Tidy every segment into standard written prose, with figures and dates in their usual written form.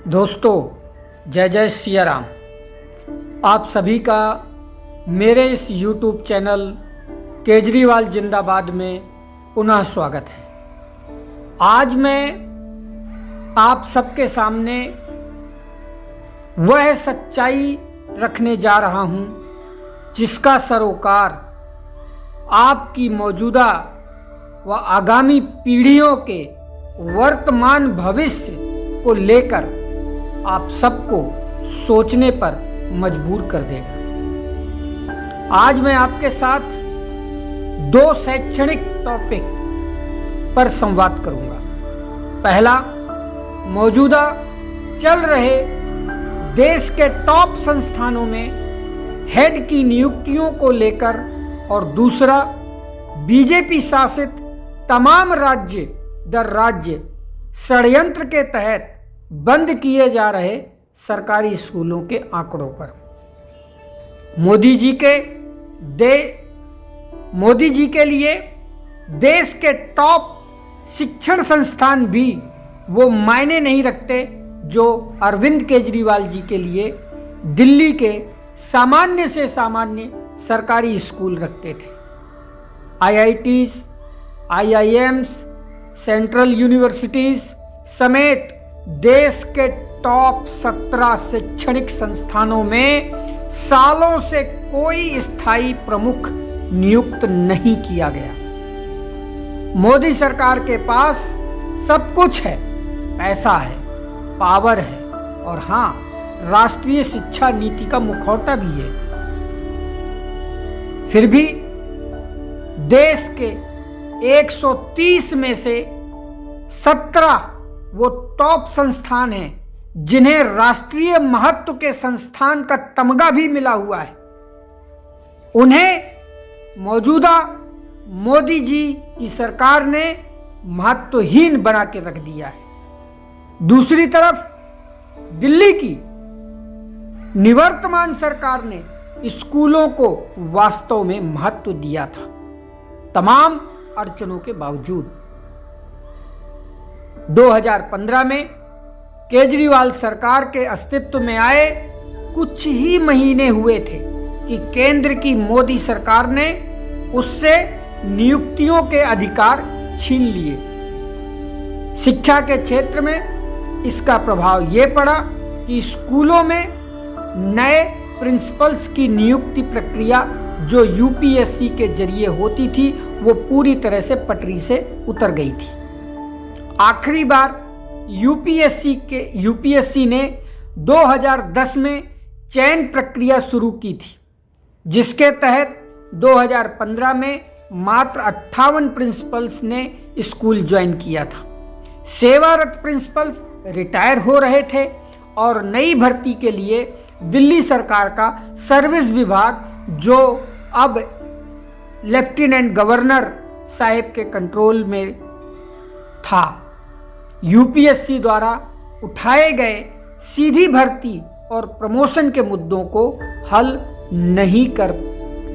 दोस्तों, जय जय सिया राम। आप सभी का मेरे इस YouTube चैनल केजरीवाल जिंदाबाद में पुनः स्वागत है। आज मैं आप सबके सामने वह सच्चाई रखने जा रहा हूं जिसका सरोकार आपकी मौजूदा व आगामी पीढ़ियों के वर्तमान भविष्य को लेकर आप सबको सोचने पर मजबूर कर देगा। आज मैं आपके साथ दो शैक्षणिक टॉपिक पर संवाद करूंगा। पहला, मौजूदा चल रहे देश के टॉप संस्थानों में हेड की नियुक्तियों को लेकर और दूसरा, बीजेपी शासित तमाम राज्य दर राज्य षड्यंत्र के तहत बंद किए जा रहे सरकारी स्कूलों के आंकड़ों पर। मोदी जी के लिए देश के टॉप शिक्षण संस्थान भी वो मायने नहीं रखते जो अरविंद केजरीवाल जी के लिए दिल्ली के सामान्य से सामान्य सरकारी स्कूल रखते थे। IITs, IIMs, सेंट्रल यूनिवर्सिटीज समेत देश के टॉप 17 शैक्षणिक संस्थानों में सालों से कोई स्थायी प्रमुख नियुक्त नहीं किया गया। मोदी सरकार के पास सब कुछ है, पैसा है, पावर है और हाँ, राष्ट्रीय शिक्षा नीति का मुखौटा भी है। फिर भी देश के 130 में से 17 वो टॉप संस्थान हैं जिन्हें राष्ट्रीय महत्व के संस्थान का तमगा भी मिला हुआ है। उन्हें मौजूदा मोदी जी की सरकार ने महत्वहीन बना के रख दिया है। दूसरी तरफ दिल्ली की निवर्तमान सरकार ने स्कूलों को वास्तव में महत्व दिया था, तमाम अड़चनों के बावजूद। 2015 में केजरीवाल सरकार के अस्तित्व में आए कुछ ही महीने हुए थे कि केंद्र की मोदी सरकार ने उससे नियुक्तियों के अधिकार छीन लिए। शिक्षा के क्षेत्र में इसका प्रभाव ये पड़ा कि स्कूलों में नए प्रिंसिपल्स की नियुक्ति प्रक्रिया जो यूपीएससी के जरिए होती थी वो पूरी तरह से पटरी से उतर गई थी। आखिरी बार यूपीएससी ने 2010 में चयन प्रक्रिया शुरू की थी, जिसके तहत 2015 में मात्र 58 प्रिंसिपल्स ने स्कूल ज्वाइन किया था। सेवारत प्रिंसिपल्स रिटायर हो रहे थे और नई भर्ती के लिए दिल्ली सरकार का सर्विस विभाग, जो अब लेफ्टिनेंट गवर्नर साहब के कंट्रोल में था, यूपीएससी द्वारा उठाए गए सीधी भर्ती और प्रमोशन के मुद्दों को हल नहीं कर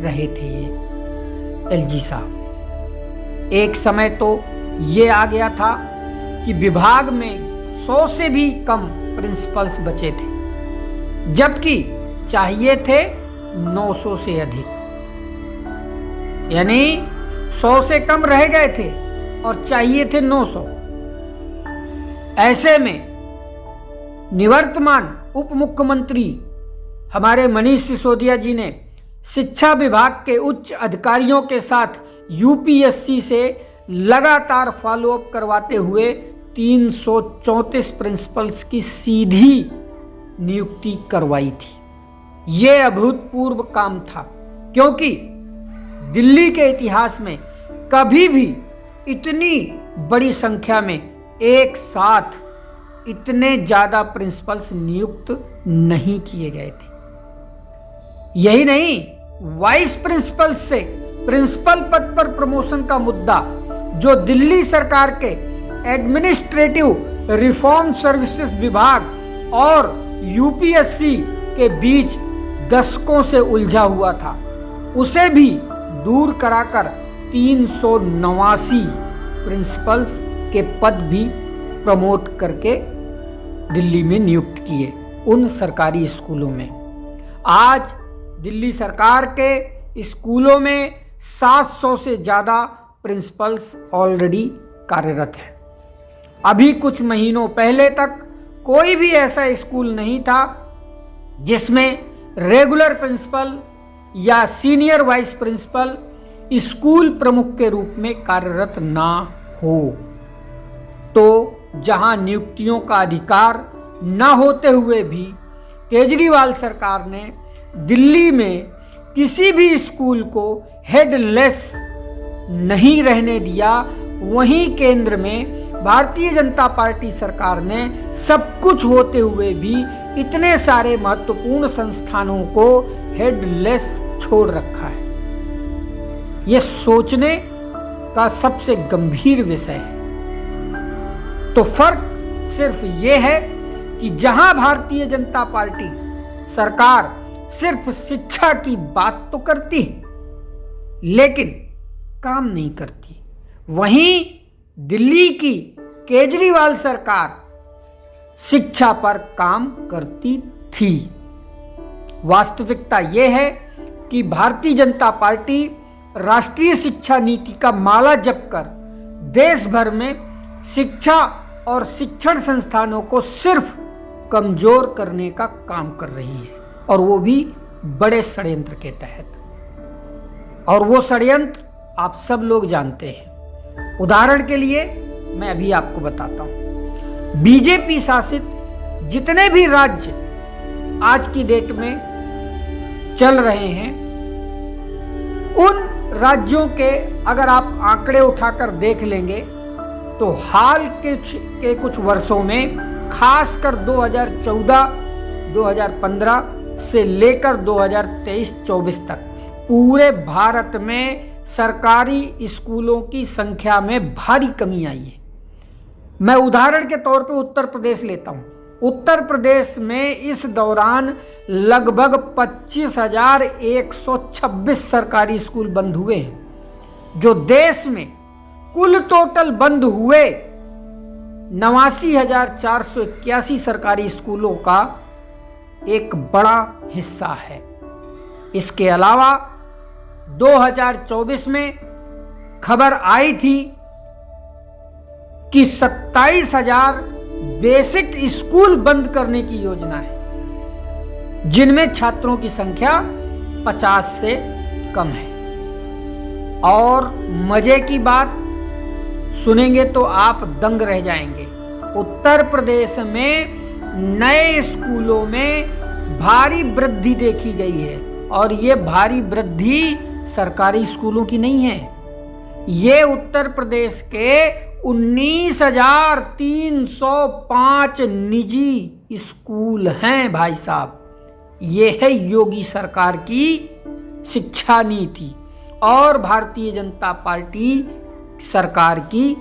रहे थे ये एलजी साहब। एक समय तो ये आ गया था कि विभाग में 100 से भी कम प्रिंसिपल्स बचे थे, जबकि चाहिए थे 900 से अधिक, यानी 100 से कम रह गए थे और चाहिए थे 900। ऐसे में निवर्तमान उप मुख्यमंत्री हमारे मनीष सिसोदिया जी ने शिक्षा विभाग के उच्च अधिकारियों के साथ यूपीएससी से लगातार फॉलोअप करवाते हुए 334 प्रिंसिपल्स की सीधी नियुक्ति करवाई थी। ये अभूतपूर्व काम था, क्योंकि दिल्ली के इतिहास में कभी भी इतनी बड़ी संख्या में एक साथ इतने ज्यादा प्रिंसिपल्स नियुक्त नहीं किए गए थे। यही नहीं, वाइस प्रिंसिपल से प्रिंसिपल पद पर प्रमोशन का मुद्दा, जो दिल्ली सरकार के एडमिनिस्ट्रेटिव रिफॉर्म सर्विसेज विभाग और यूपीएससी के बीच दशकों से उलझा हुआ था, उसे भी दूर कराकर 389 प्रिंसिपल्स के पद भी प्रमोट करके दिल्ली में नियुक्त किए उन सरकारी स्कूलों में। आज दिल्ली सरकार के स्कूलों में 700 से ज़्यादा प्रिंसिपल्स ऑलरेडी कार्यरत हैं। अभी कुछ महीनों पहले तक कोई भी ऐसा स्कूल नहीं था जिसमें रेगुलर प्रिंसिपल या सीनियर वाइस प्रिंसिपल स्कूल प्रमुख के रूप में कार्यरत ना हो। तो जहां नियुक्तियों का अधिकार न होते हुए भी केजरीवाल सरकार ने दिल्ली में किसी भी स्कूल को हेडलेस नहीं रहने दिया, वहीं केंद्र में भारतीय जनता पार्टी सरकार ने सब कुछ होते हुए भी इतने सारे महत्वपूर्ण संस्थानों को हेडलेस छोड़ रखा है। यह सोचने का सबसे गंभीर विषय है। तो फर्क सिर्फ ये है कि जहां भारतीय जनता पार्टी सरकार सिर्फ शिक्षा की बात तो करती है लेकिन काम नहीं करती, वहीं दिल्ली की केजरीवाल सरकार शिक्षा पर काम करती थी। वास्तविकता यह है कि भारतीय जनता पार्टी राष्ट्रीय शिक्षा नीति का माला जपकर देश भर में शिक्षा और शिक्षण संस्थानों को सिर्फ कमजोर करने का काम कर रही है, और वो भी बड़े षड्यंत्र के तहत। और वो षड्यंत्र आप सब लोग जानते हैं। उदाहरण के लिए मैं अभी आपको बताता हूं। बीजेपी शासित जितने भी राज्य आज की डेट में चल रहे हैं, उन राज्यों के अगर आप आंकड़े उठाकर देख लेंगे तो हाल के कुछ वर्षों में, खासकर 2014, 2015 से लेकर 2023-24 तक पूरे भारत में सरकारी स्कूलों की संख्या में भारी कमी आई है। मैं उदाहरण के तौर पे उत्तर प्रदेश लेता हूं। उत्तर प्रदेश में इस दौरान लगभग 25,126 सरकारी स्कूल बंद हुए हैं, जो देश में कुल टोटल बंद हुए 89,481 सरकारी स्कूलों का एक बड़ा हिस्सा है। इसके अलावा 2024 में खबर आई थी कि 27,000 बेसिक स्कूल बंद करने की योजना है, जिनमें छात्रों की संख्या 50 से कम है। और मजे की बात सुनेंगे तो आप दंग रह जाएंगे। उत्तर प्रदेश में नए स्कूलों में भारी वृद्धि देखी गई है, और ये भारी वृद्धि सरकारी स्कूलों की नहीं है। ये उत्तर प्रदेश के 19,305 निजी स्कूल हैं भाई साहब। ये है योगी सरकार की शिक्षा नीति और भारतीय जनता पार्टी सरकार की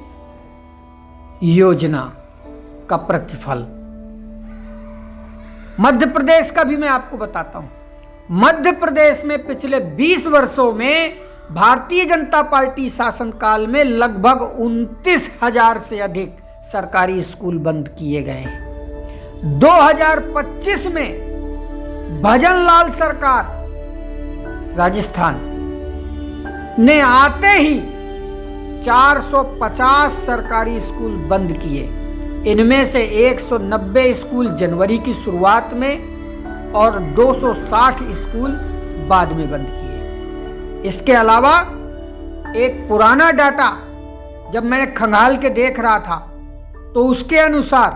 योजना का प्रतिफल। मध्य प्रदेश का भी मैं आपको बताता हूं। मध्य प्रदेश में पिछले 20 वर्षों में भारतीय जनता पार्टी शासनकाल में लगभग 29,000 से अधिक सरकारी स्कूल बंद किए गए हैं। 2025 में भजनलाल सरकार राजस्थान ने आते ही 450 सरकारी स्कूल बंद किए। इनमें से 190 स्कूल जनवरी की शुरुआत में और 260 स्कूल बाद में बंद किए। इसके अलावा एक पुराना डाटा जब मैंने खंगाल के देख रहा था तो उसके अनुसार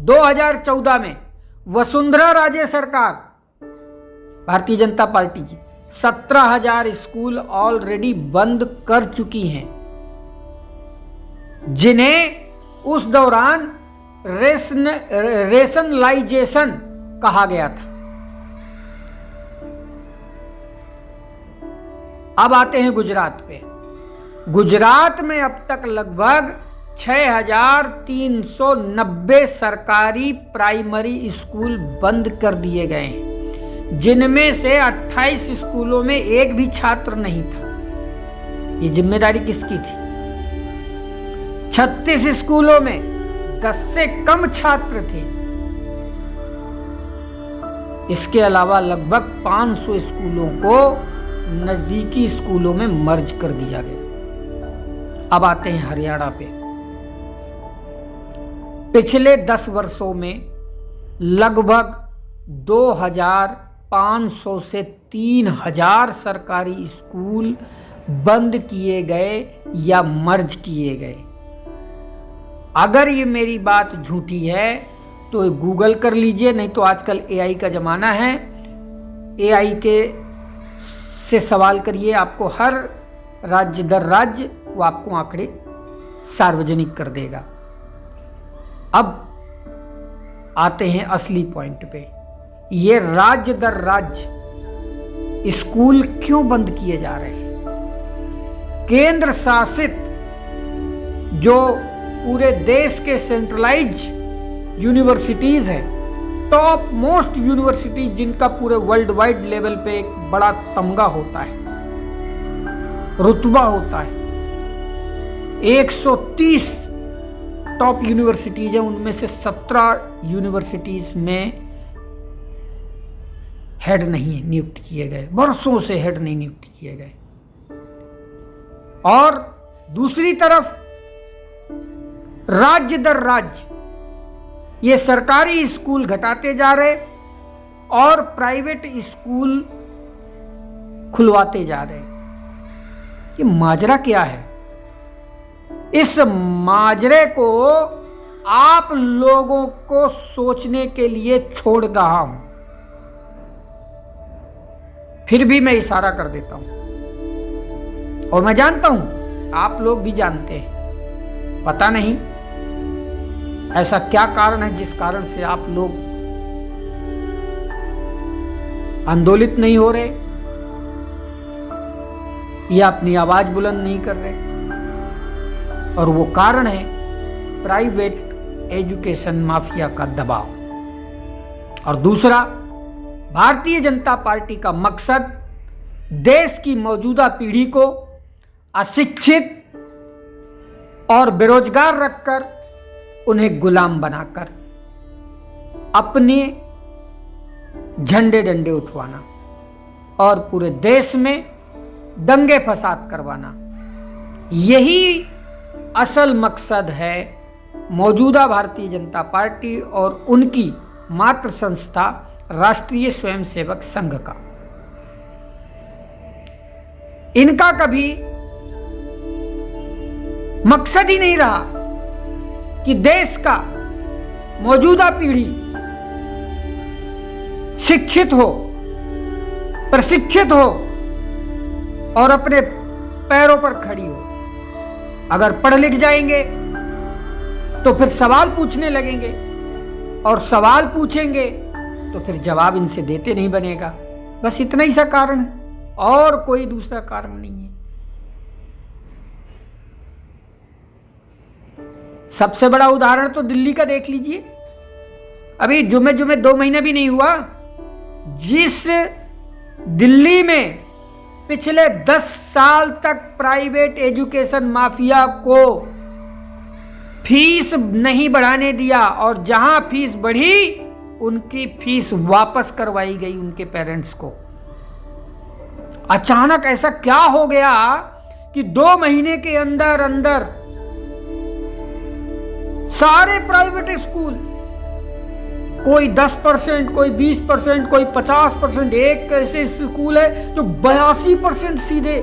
2014 में वसुंधरा राजे सरकार भारतीय जनता पार्टी की 17,000 स्कूल ऑलरेडी बंद कर चुकी हैं, जिन्हें उस दौरान रेशनलाइजेशन कहा गया था। अब आते हैं गुजरात पे। गुजरात में अब तक लगभग 6,390 सरकारी प्राइमरी स्कूल बंद कर दिए गए हैं, जिनमें से 28 स्कूलों में एक भी छात्र नहीं था। ये जिम्मेदारी किसकी थी? 36 स्कूलों में 10 से कम छात्र थे। इसके अलावा लगभग 500 स्कूलों को नजदीकी स्कूलों में मर्ज कर दिया गया। अब आते हैं हरियाणा पे। पिछले 10 वर्षों में लगभग 2500 से 3000 सरकारी स्कूल बंद किए गए या मर्ज किए गए। अगर ये मेरी बात झूठी है तो गूगल कर लीजिए, नहीं तो आजकल एआई का ज़माना है, एआई के से सवाल करिए, आपको हर राज्य दर राज्य वो आपको आंकड़े सार्वजनिक कर देगा। अब आते हैं असली पॉइंट पे। ये राज्य दर राज्य स्कूल क्यों बंद किए जा रहे हैं? केंद्र शासित जो पूरे देश के सेंट्रलाइज यूनिवर्सिटीज हैं, टॉप मोस्ट यूनिवर्सिटीज जिनका पूरे वर्ल्ड वाइड लेवल पे एक बड़ा तमगा होता है, रुतबा होता है, 130 टॉप यूनिवर्सिटीज हैं, उनमें से 17 यूनिवर्सिटीज में हेड नहीं नियुक्त किए गए, वर्षों से हेड नहीं नियुक्त किए गए। और दूसरी तरफ राज्य दर राज्य ये सरकारी स्कूल घटाते जा रहे और प्राइवेट स्कूल खुलवाते जा रहे। ये माजरा क्या है? इस माजरे को आप लोगों को सोचने के लिए छोड़ रहा हूं, फिर भी मैं इशारा कर देता हूं और मैं जानता हूं आप लोग भी जानते हैं। पता नहीं ऐसा क्या कारण है जिस कारण से आप लोग आंदोलित नहीं हो रहे या अपनी आवाज बुलंद नहीं कर रहे, और वो कारण है प्राइवेट एजुकेशन माफिया का दबाव। और दूसरा, भारतीय जनता पार्टी का मकसद देश की मौजूदा पीढ़ी को अशिक्षित और बेरोजगार रखकर उन्हें गुलाम बनाकर अपने झंडे डंडे उठवाना और पूरे देश में दंगे फसाद करवाना, यही असल मकसद है मौजूदा भारतीय जनता पार्टी और उनकी मातृ संस्था राष्ट्रीय स्वयंसेवक संघ का। इनका कभी मकसद ही नहीं रहा कि देश का मौजूदा पीढ़ी शिक्षित हो, प्रशिक्षित हो और अपने पैरों पर खड़ी हो। अगर पढ़ लिख जाएंगे तो फिर सवाल पूछने लगेंगे, और सवाल पूछेंगे तो फिर जवाब इनसे देते नहीं बनेगा। बस इतना ही सा कारण है, और कोई दूसरा कारण नहीं है। सबसे बड़ा उदाहरण तो दिल्ली का देख लीजिए। अभी जुमे 2 महीना भी नहीं हुआ, जिस दिल्ली में पिछले 10 साल तक प्राइवेट एजुकेशन माफिया को फीस नहीं बढ़ाने दिया, और जहां फीस बढ़ी उनकी फीस वापस करवाई गई उनके पेरेंट्स को। अचानक ऐसा क्या हो गया कि 2 महीने के अंदर अंदर सारे प्राइवेट स्कूल, कोई 10%, कोई 20%, कोई 50%, एक ऐसे स्कूल है जो 82% सीधे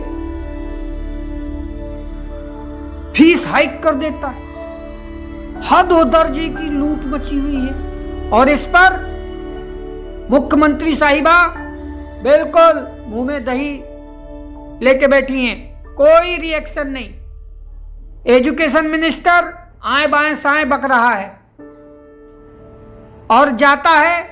फीस हाइक कर देता है। हद हो दर्जे की लूट मची हुई है, और इस पर मुख्यमंत्री साहिबा बिल्कुल मुंह में दही लेके बैठी हैं, कोई रिएक्शन नहीं। एजुकेशन मिनिस्टर आए बाएं साएं बक रहा है, और जाता है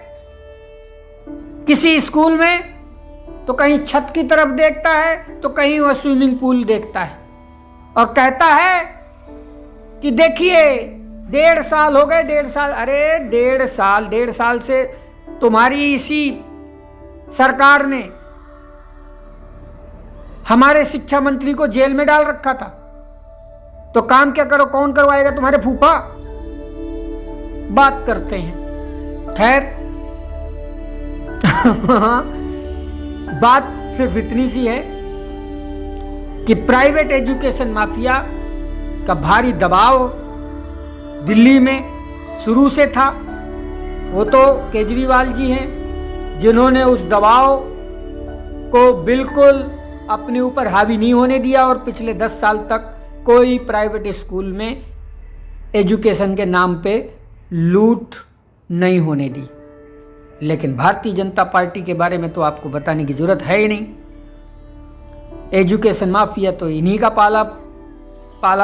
किसी स्कूल में तो कहीं छत की तरफ देखता है तो कहीं वह स्विमिंग पूल देखता है, और कहता है कि देखिए 1.5 साल हो गए, 1.5 साल। अरे 1.5 साल से तुम्हारी इसी सरकार ने हमारे शिक्षा मंत्री को जेल में डाल रखा था, तो काम क्या करो, कौन करवाएगा? तुम्हारे फूफा। बात करते हैं। खैर बात सिर्फ इतनी सी है कि प्राइवेट एजुकेशन माफिया का भारी दबाव दिल्ली में शुरू से था। वो तो केजरीवाल जी हैं जिन्होंने उस दबाव को बिल्कुल अपने ऊपर हावी नहीं होने दिया और पिछले 10 साल तक कोई प्राइवेट स्कूल में एजुकेशन के नाम पे लूट नहीं होने दी। लेकिन भारतीय जनता पार्टी के बारे में तो आपको बताने की जरूरत है ही नहीं। एजुकेशन माफिया तो इन्हीं का पाला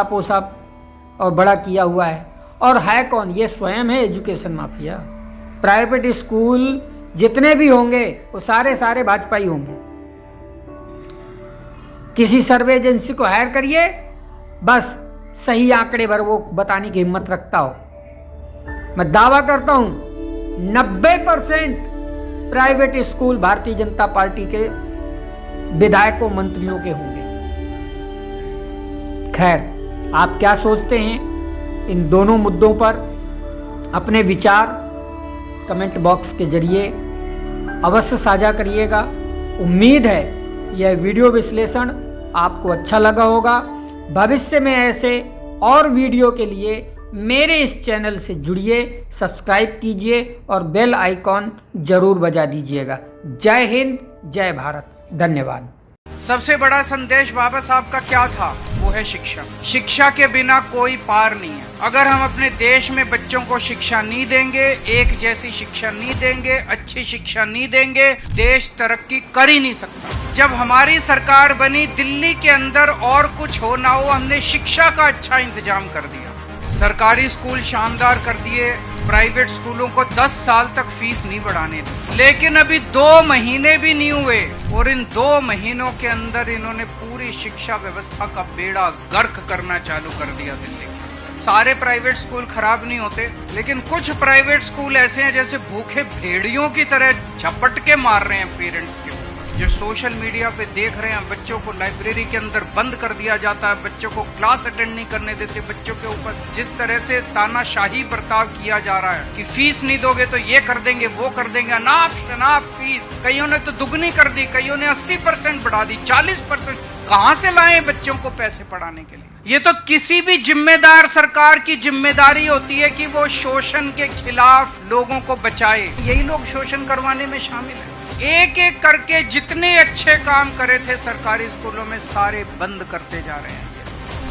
पोसा और बड़ा किया हुआ है। और है कौन? ये स्वयं है एजुकेशन माफिया। प्राइवेट स्कूल जितने भी होंगे वो सारे भाजपा ही होंगे। किसी सर्वे एजेंसी को हायर करिए, बस सही आंकड़े भर वो बताने की हिम्मत रखता हो। मैं दावा करता हूं 90% private school Bharatiya Janata party के विधायकों मंत्रियों के होंगे। खैर, आप क्या सोचते हैं इन दोनों मुद्दों पर? अपने विचार कमेंट बॉक्स के जरिए अवश्य साझा करिएगा। उम्मीद है यह वीडियो विश्लेषण आपको अच्छा लगा होगा। भविष्य में ऐसे और वीडियो के लिए मेरे इस चैनल से जुड़िए, सब्सक्राइब कीजिए और बेल आइकॉन जरूर बजा दीजिएगा। जय हिंद, जय भारत, धन्यवाद। सबसे बड़ा संदेश बाबा साहब का क्या था? वो है शिक्षा। शिक्षा के बिना कोई पार नहीं है। अगर हम अपने देश में बच्चों को शिक्षा नहीं देंगे, एक जैसी शिक्षा नहीं देंगे, अच्छी शिक्षा नहीं देंगे, देश तरक्की कर ही नहीं सकता। जब हमारी सरकार बनी, दिल्ली के अंदर और कुछ हो ना हो, हमने शिक्षा का अच्छा इंतजाम कर दिया। सरकारी स्कूल शानदार कर दिए, प्राइवेट स्कूलों को 10 साल तक फीस नहीं बढ़ाने दी। लेकिन अभी 2 महीने भी नहीं हुए और इन 2 महीनों के अंदर इन्होंने पूरी शिक्षा व्यवस्था का बेड़ा गर्क करना चालू कर दिया दिल्ली के। सारे प्राइवेट स्कूल खराब नहीं होते, लेकिन कुछ प्राइवेट स्कूल ऐसे हैं जैसे भूखे भेड़ियों की तरह झपट के मार रहे हैं पेरेंट्स के। जो सोशल मीडिया पे देख रहे हैं, बच्चों को लाइब्रेरी के अंदर बंद कर दिया जाता है, बच्चों को क्लास अटेंड नहीं करने देते, बच्चों के ऊपर जिस तरह से तानाशाही बर्ताव किया जा रहा है कि फीस नहीं दोगे तो ये कर देंगे, वो कर देंगे, अनाप फीस। कईयों ने तो दुगनी कर दी, कईयों ने 80% बढ़ा दी, 40%। कहां से लाएं बच्चों को पैसे पढ़ाने के लिए? ये तो किसी भी जिम्मेदार सरकार की जिम्मेदारी होती है कि वो शोषण के खिलाफ लोगों को बचाए। यही लोग शोषण करवाने में शामिल है। एक एक करके जितने अच्छे काम करे थे सरकारी स्कूलों में, सारे बंद करते जा रहे हैं।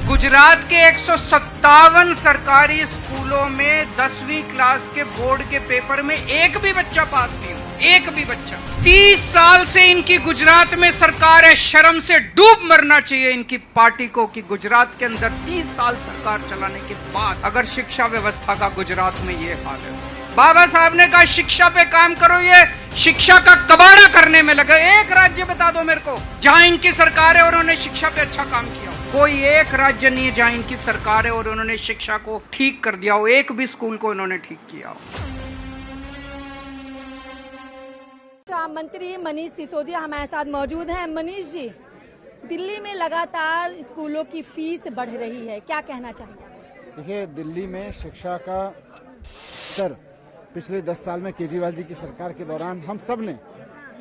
गुजरात के 157 सरकारी स्कूलों में 10वीं क्लास के बोर्ड के पेपर में एक भी बच्चा पास नहीं हुआ, एक भी बच्चा। 30 साल से इनकी गुजरात में सरकार है, शर्म से डूब मरना चाहिए इनकी पार्टी को कि गुजरात के अंदर 30 साल सरकार चलाने के बाद अगर शिक्षा व्यवस्था का गुजरात में ये हाल है। बाबा साहब ने कहा शिक्षा पे काम करो, ये शिक्षा का कबाड़ा करने में लगे। एक राज्य बता दो मेरे को जहां इनकी सरकार है और उन्होंने शिक्षा पे अच्छा काम किया। कोई एक राज्य नहीं है जहां इनकी सरकार है और उन्होंने शिक्षा को ठीक कर दिया हो, एक भी स्कूल को इन्होंने ठीक किया हो। शिक्षा मंत्री मनीष सिसोदिया हमारे साथ मौजूद हैं। मनीष जी, दिल्ली में लगातार स्कूलों की फीस बढ़ रही है, क्या कहना चाहिए? देखिए, दिल्ली में शिक्षा का स्तर पिछले 10 साल में केजरीवाल जी की सरकार के दौरान हम सब ने,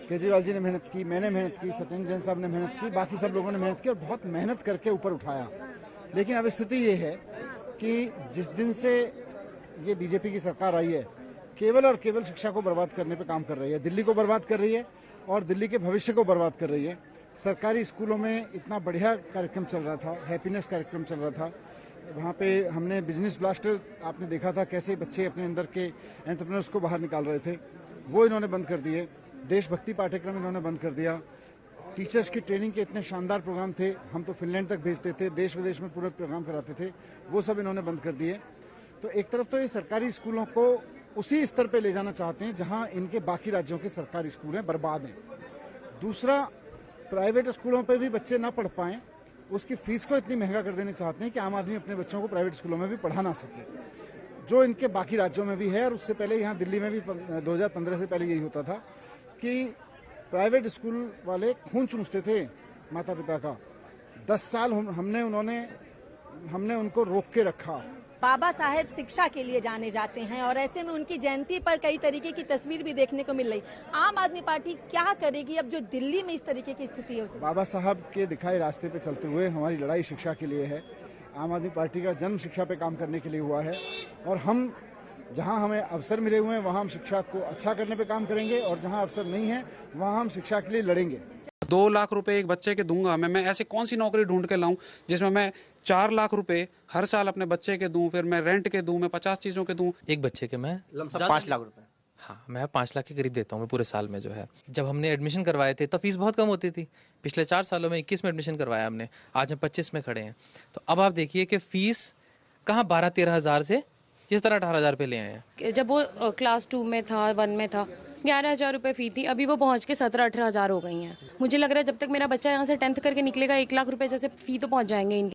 केजरीवाल जी ने मेहनत की, मैंने मेहनत की, सत्येंद्र जैन साहब ने मेहनत की, बाकी सब लोगों ने मेहनत की और बहुत मेहनत करके ऊपर उठाया। लेकिन अब स्थिति ये है कि जिस दिन से ये बीजेपी की सरकार आई है, केवल और केवल शिक्षा को बर्बाद करने पे काम कर रही है, दिल्ली को बर्बाद कर रही है और दिल्ली के भविष्य को बर्बाद कर रही है। सरकारी स्कूलों में इतना बढ़िया कार्यक्रम चल रहा था, हैप्पीनेस कार्यक्रम चल रहा था, वहाँ पे हमने बिजनेस ब्लास्टर आपने देखा था कैसे बच्चे अपने अंदर के एंटरप्रेन्योर्स को बाहर निकाल रहे थे, वो इन्होंने बंद कर दिए। देशभक्ति पाठ्यक्रम इन्होंने बंद कर दिया। टीचर्स की ट्रेनिंग के इतने शानदार प्रोग्राम थे, हम तो फिनलैंड तक भेजते थे, देश विदेश में पूरे प्रोग्राम कराते थे, वो सब इन्होंने बंद कर दिए। तो एक तरफ तो ये सरकारी स्कूलों को उसी स्तर पे ले जाना चाहते हैं जहां इनके बाकी राज्यों के सरकारी स्कूल हैं, बर्बाद हैं। दूसरा, प्राइवेट स्कूलों पे भी बच्चे ना पढ़ पाएं, उसकी फीस को इतनी महंगा कर देना चाहते हैं कि आम आदमी अपने बच्चों को प्राइवेट स्कूलों में भी पढ़ा ना सके, जो इनके बाकी राज्यों में भी है। और उससे पहले यहाँ दिल्ली में भी 2015 से पहले यही होता था कि प्राइवेट स्कूल वाले खून चूसते थे माता पिता का। 10 साल हमने उनको रोक के रखा बाबा साहेब शिक्षा के लिए जाने जाते हैं और ऐसे में उनकी जयंती पर कई तरीके की तस्वीर भी देखने को मिल रही। आम आदमी पार्टी क्या करेगी अब जो दिल्ली में इस तरीके की स्थिति है? बाबा साहब के दिखाए रास्ते पे चलते हुए हमारी लड़ाई शिक्षा के लिए है। आम आदमी पार्टी का जन्म शिक्षा पे काम करने के लिए हुआ है और हम जहां हमें अवसर मिले हुए हैं वहां हम शिक्षा को अच्छा करने पे काम करेंगे और जहां अवसर नहीं है वहां हम शिक्षा के लिए लड़ेंगे। 2 लाख रुपए एक बच्चे के दूंगा मैं ऐसे कौन सी नौकरी ढूंढ के लाऊं जिसमें मैं 4 लाख रुपए हर साल अपने बच्चे के दूं, फिर मैं रेंट के दूं, मैं 50 चीजों के दूं। एक बच्चे के मैं 5 लाख रुपए। हाँ, मैं 5 लाख के करीब देता हूँ मैं पूरे साल में जो है। जब हमने एडमिशन करवाए थे तब फीस बहुत कम होती थी। पिछले 4 सालों में 21 में एडमिशन करवाया हमने, आज हम 25 में खड़े हैं। तो अब आप देखिए कि फीस कहाँ 12-13 हज़ार से जिस तरह 18,000 रुपये ले आए हैं। जब वो क्लास 2 में था, 1 में था, 11,000 रुपये फी थी, अभी वो पहुंच के 17-18 हज़ार हो गई हैं। मुझे लग रहा है जब तक मेरा बच्चा यहाँ से 10th करके निकलेगा 1 लाख रुपए जैसे फी तो पहुंच जाएंगे इनके।